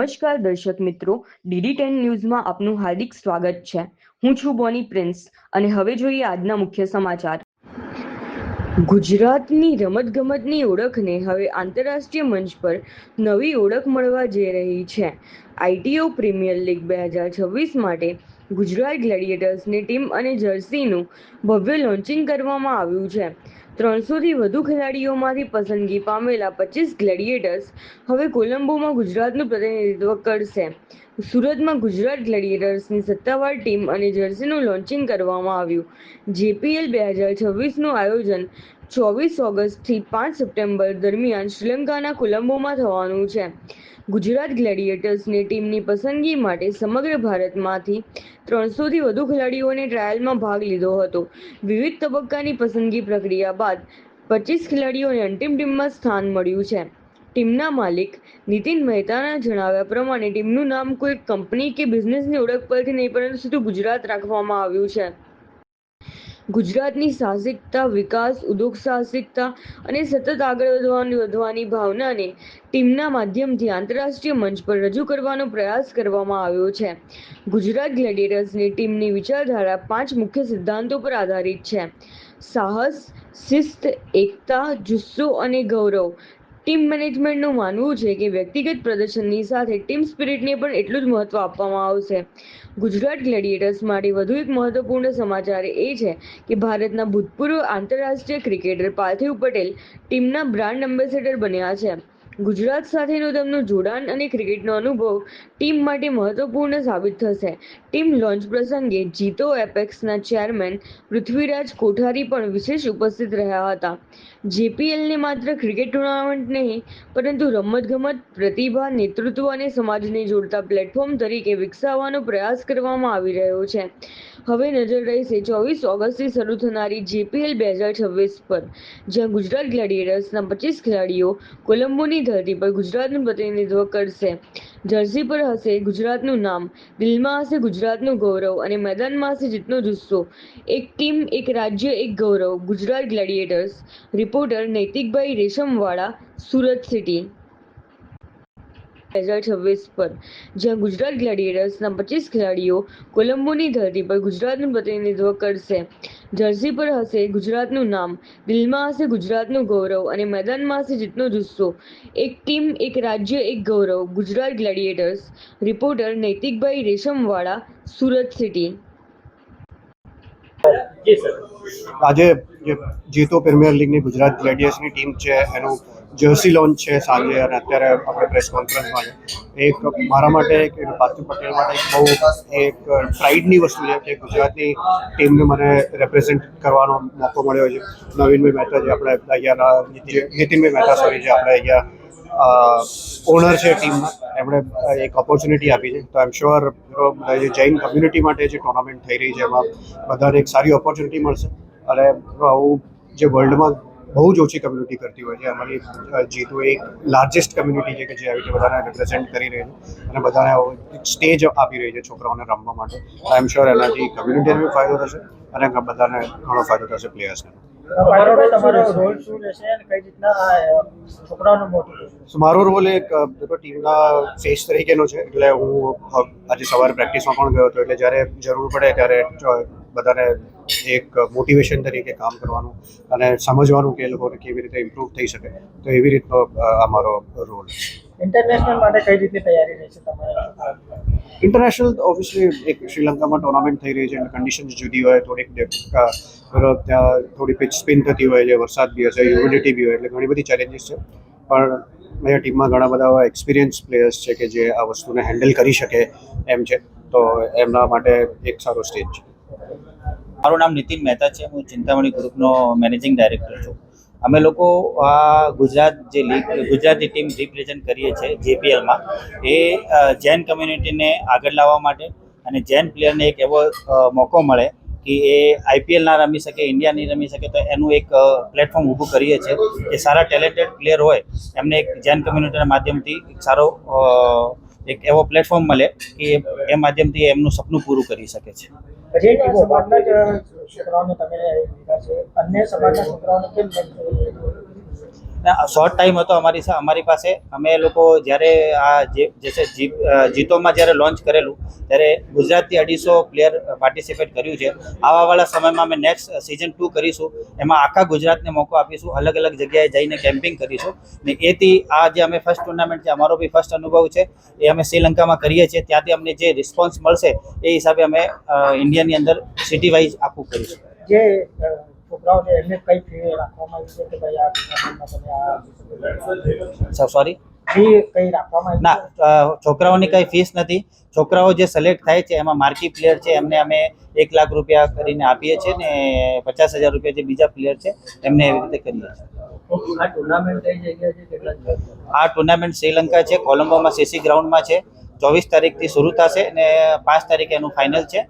નમસ્કાર દર્શક મિત્રો, DD10 ન્યૂઝમાં આપનું હાર્દિક સ્વાગત છે। હું છું બોની પ્રિન્સ અને હવે જોઈએ આજના મુખ્ય સમાચાર। ગુજરાતની રમતગમતની ઓળખને હવે આંતરરાષ્ટ્રીય મંચ પર નવી ઓળખ મળવા જઈ રહી છે। ITO પ્રીમિયર લીગ 2026 માટે ગુજરાત ગ્લેડિએટર્સની ટીમ અને જર્સીનું ભવ્ય લોન્ચિંગ કરવામાં આવ્યું છે। 300થી વધુ ખેલાડીઓમાંથી પસંદગી પામેલા 25 ગ્લેડિએટર્સ હવે કોલંબોમાં ગુજરાતનું પ્રતિનિધિત્વ કરશે। સુરતમાં ગુજરાત ગ્લેડિએટર્સની સત્તાવાર ટીમ અને જર્સીનું લોન્ચિંગ કરવામાં આવ્યું। JPL 2026નું આયોજન 24 ઓગસ્ટથી 5 સપ્ટેમ્બર દરમિયાન શ્રીલંકાના કોલંબોમાં થવાનું છે। ગુજરાત ગ્લેડિએટર્સની ટીમની પસંદગી માટે સમગ્ર ભારતમાંથી 300થી વધુ ખેલાડીઓએ ટ્રાયલમાં ભાગ લીધો હતો। વિવિધ તબક્કાની પસંદગી પ્રક્રિયા બાદ 25 ખેલાડીઓને અંતિમ ટીમમાં સ્થાન મળ્યું છે। ટીમના માલિક નીતિન મહેતાના જણાવ્યા પ્રમાણે ટીમનું નામ કોઈ કંપની કે બિઝનેસની ઓળખ પરથી નહીં પરંતુ સીધું ગુજરાત રાખવામાં આવ્યું છે। ગુજરાતની સાહસિકતા, વિકાસ, ઉદ્યોગસાહસિકતા અને સતત આગળ વધવાની ભાવનાને ટીમના માધ્યમથી આંતરરાષ્ટ્રીય મંચ પર રજૂ કરવાનો પ્રયાસ કરવામાં આવ્યો છે। ગુજરાત ગ્લેડિએટર્સની ટીમની વિચારધારા 5 મુખ્ય સિદ્ધાંતો પર આધારિત છે: સાહસ, શિસ્ત, એકતા, જુસ્સો અને ગૌરવ। ટીમ મેનેજમેન્ટનું માનવું છે કે વ્યક્તિગત પ્રદર્શનની સાથે ટીમ સ્પિરિટને પણ એટલું જ મહત્વ આપવામાં આવશે। ગુજરાત ગ્લેડિએટર્સ માટે વધુ એક મહત્વપૂર્ણ સમાચાર એ છે કે ભારતના ભૂતપૂર્વ આંતરરાષ્ટ્રીય ક્રિકેટર પાર્થિવ પટેલ ટીમના બ્રાન્ડ એમ્બેસેડર બન્યા છે। ગુજરાત સાથેનું તેમનું જોડાણ અને ક્રિકેટનો અનુભવ ટીમ માટે મહત્વપૂર્ણ સાબિત થશે। ટીમ લોન્ચ પ્રસંગે જીતો એપેક્સના ચેરમેન પૃથ્વીરાજ કોઠારી પણ વિશેષ ઉપસ્થિત રહ્યા હતા। JPLને માત્ર ક્રિકેટ ટુર્નામેન્ટ નહીં પરંતુ રમતગમત, પ્રતિભા, નેતૃત્વ અને સમાજને જોડતા પ્લેટફોર્મ તરીકે વિકસાવવાનો પ્રયાસ કરવામાં આવી રહ્યો છે। હવે નજર રહેશે 24 ઓગસ્ટથી શરૂ થનારી JPL 2026 પર, જ્યાં ગુજરાત ગ્લેડિએટર્સના 25 ખેલાડીઓ કોલંબોની ધરતી પર ગુજરાતનું પ્રતિનિધિત્વ કરશે। જર્સી પર હશે ગુજરાતનું નામ, દિલમાં હશે ગુજરાતનું ગૌરવ અને મેદાનમાં હશે જીતનો જુસ્સો। એક ટીમ, એક રાજ્ય, એક ગૌરવ, ગુજરાત ગ્લેડિએટર્સ। Reporter નૈતિકભાઈ Reshamwala, Surat city. 2026 પર, જ્યાં ગુજરાત ગ્લેડિએટર્સના 25 ખેલાડીઓ કોલંબોની ધરતી પર ગુજરાતનું પ્રતિનિધિત્વ કરશે। જર્સી પર હશે ગુજરાતનું નામ, દિલમાં હશે ગુજરાતનું ગૌરવ અને મેદાનમાં હશે જીતનો જુસ્સો। એક ટીમ, એક રાજ્ય, એક ગૌરવ, ગુજરાત ગ્લેડિએટર્સ। Reporter નૈતિકભાઈ Reshamwala, Surat city. આજે જે જીતો પ્રીમિયર લીગની ગુજરાત ગ્લેડિયર્સની ટીમ છે એનું જર્સી લોન્ચ છે સાંજે, અને અત્યારે આપણે પ્રેસ કોન્ફરન્સમાં છે। એક મારા માટે કે પાર્થિવ પટેલ માટે એક બહુ એક પ્રાઇડની વસ્તુ છે કે ગુજરાતની ટીમને મને રેપ્રેઝેન્ટ કરવાનો મોકો મળ્યો છે। નવીનભાઈ મહેતા જે આપણે અહીંયાના નીતિનભાઈ મહેતા સોરી જે આપણે અહીંયા ઓનર છે ટીમના, એમણે એક ઓપોર્ચ્યુનિટી આપી છે। તો આઈ એમ શ્યોર જે જૈન કમ્યુનિટી માટે જે ટુર્નામેન્ટ થઈ રહી છે એમાં બધાને એક સારી ઓપોર્ચ્યુનિટી મળશે। અને આવું જે વર્લ્ડમાં બહુ જ ઓછી કમ્યુનિટી કરતી હોય છે, અમારી જીતો એક લાર્જેસ્ટ કમ્યુનિટી છે કે જે આવી રીતે બધાને રિપ્રેઝેન્ટ કરી રહી છે અને બધાને સ્ટેજ આપી રહી છે છોકરાઓને રમવા માટે। આઈ એમ શ્યોર એનાથી કમ્યુનિટીને બી ફાયદો થશે અને બધાને ઘણો ફાયદો થશે પ્લેયર્સને। મારો રોલ એક ટીમના ફેસ તરીકેનો છે, એટલે હું આજે સવારે પ્રેક્ટિસમાં પણ ગયો હતો, એટલે જ્યારે જરૂર પડે ત્યારે બધાને એક મોટિવેશન તરીકે કામ કરવાનું અને સમજવાનું કે એ લોકોને કેવી રીતે ઇમ્પ્રૂવ થઈ શકે, તો એવી રીતનો આ મારો રોલ છે। ઇન્ટરનેશનલ માટે કઈ રીતની તૈયારી રહેશે તમારી? ઇન્ટરનેશનલ ઓબ્વિયસલી એક શ્રીલંકામાં ટુર્નામેન્ટ થઈ રહી છે એટલે કન્ડિશન્સ જુદી હોય, ત્યાં થોડી પિચ સ્પિન થતી હોય છે, વરસાદ બી હશે, હ્યુમિડિટી બી હોય, એટલે ઘણી બધી ચેલેન્જીસ છે। પણ અહીંયા ટીમમાં ઘણા બધા એવા એક્સપિરિયન્સ પ્લેયર્સ છે કે જે આ વસ્તુને હેન્ડલ કરી શકે એમ છે, તો એમના માટે એક સારો સ્ટેજ છે। મારું નામ નીતિન મહેતા છે, હું ચિંતામણી ગ્રુપનો મેનેજિંગ ડાયરેક્ટર છું। અમે લોકો આ ગુજરાત જે લીગ ગુજરાતી ટીમ રિપ્રેઝેન્ટ કરીએ છીએ JPLમાં, એ જૈન કમ્યુનિટીને આગળ લાવવા માટે અને જૈન પ્લેયરને એક એવો મોકો મળે કે એ IPL ના રમી શકે, ઇન્ડિયા નહીં રમી શકે, તો એનું એક પ્લેટફોર્મ ઊભું કરીએ છીએ કે સારા ટેલેન્ટેડ પ્લેયર હોય એમને એક જૈન કમ્યુનિટીના માધ્યમથી સારો એક એવો પ્લેટફોર્મ મળે કે એ માધ્યમથી એમનું સપનું પૂરું કરી શકે છે। જે સમાજના છોકરાઓને તમે લીધા છે, અન્ય સમાજના છોકરાઓને કેમ શોર્ટ ટાઈમ હતો અમારી પાસે. અમે લોકો જ્યારે આ જીતોમાં જ્યારે લોન્ચ કરેલું ત્યારે ગુજરાતથી 250 પ્લેયર પાર્ટિસિપેટ કર્યું છે. આવાવાળા સમયમાં અમે નેક્સ્ટ સિઝન 2 કરીશું. એમાં આખા ગુજરાતને મોકો આપીશું, અલગ અલગ જગ્યાએ જઈને કેમ્પિંગ કરીશું. ને એથી આ જે અમે ફર્સ્ટ ટુર્નામેન્ટ છે, અમારો બી ફર્સ્ટ અનુભવ છે, એ અમે શ્રીલંકામાં કરીએ છીએ. ત્યાંથી અમને જે રિસ્પોન્સ મળશે એ હિસાબે અમે ઇન્ડિયાની અંદર સિટી વાઇઝ આખું કરીશું. જે છોકરાઓ છે એમને કઈ ફી રાખવામાં આવી છે કે ભાઈ આ ટુર્નામેન્ટમાં તમે સોરી, ફી કઈ રાખવામાં આવી છે? ના, છોકરાઓની કંઈ ફીસ નથી. છોકરાઓ જે સિલેક્ટ થાય છે એમાં માર્કી પ્લેયર છે એમને અમે 1 લાખ રૂપિયા કરીને આપીએ છીએ ને 50,000 રૂપિયા જે બીજા પ્લેયર છે એમને એવી રીતે કરીએ છીએ. આ ટુર્નામેન્ટ કઈ જગ્યાએ છે, કેટલા દિવસ? આ ટુર્નામેન્ટ શ્રીલંકા છે, કોલંબોમાં સીસી ગ્રાઉન્ડમાં છે. 24 તારીખથી શરૂ થશે અને 5 તારીખે એનું ફાઇનલ છે.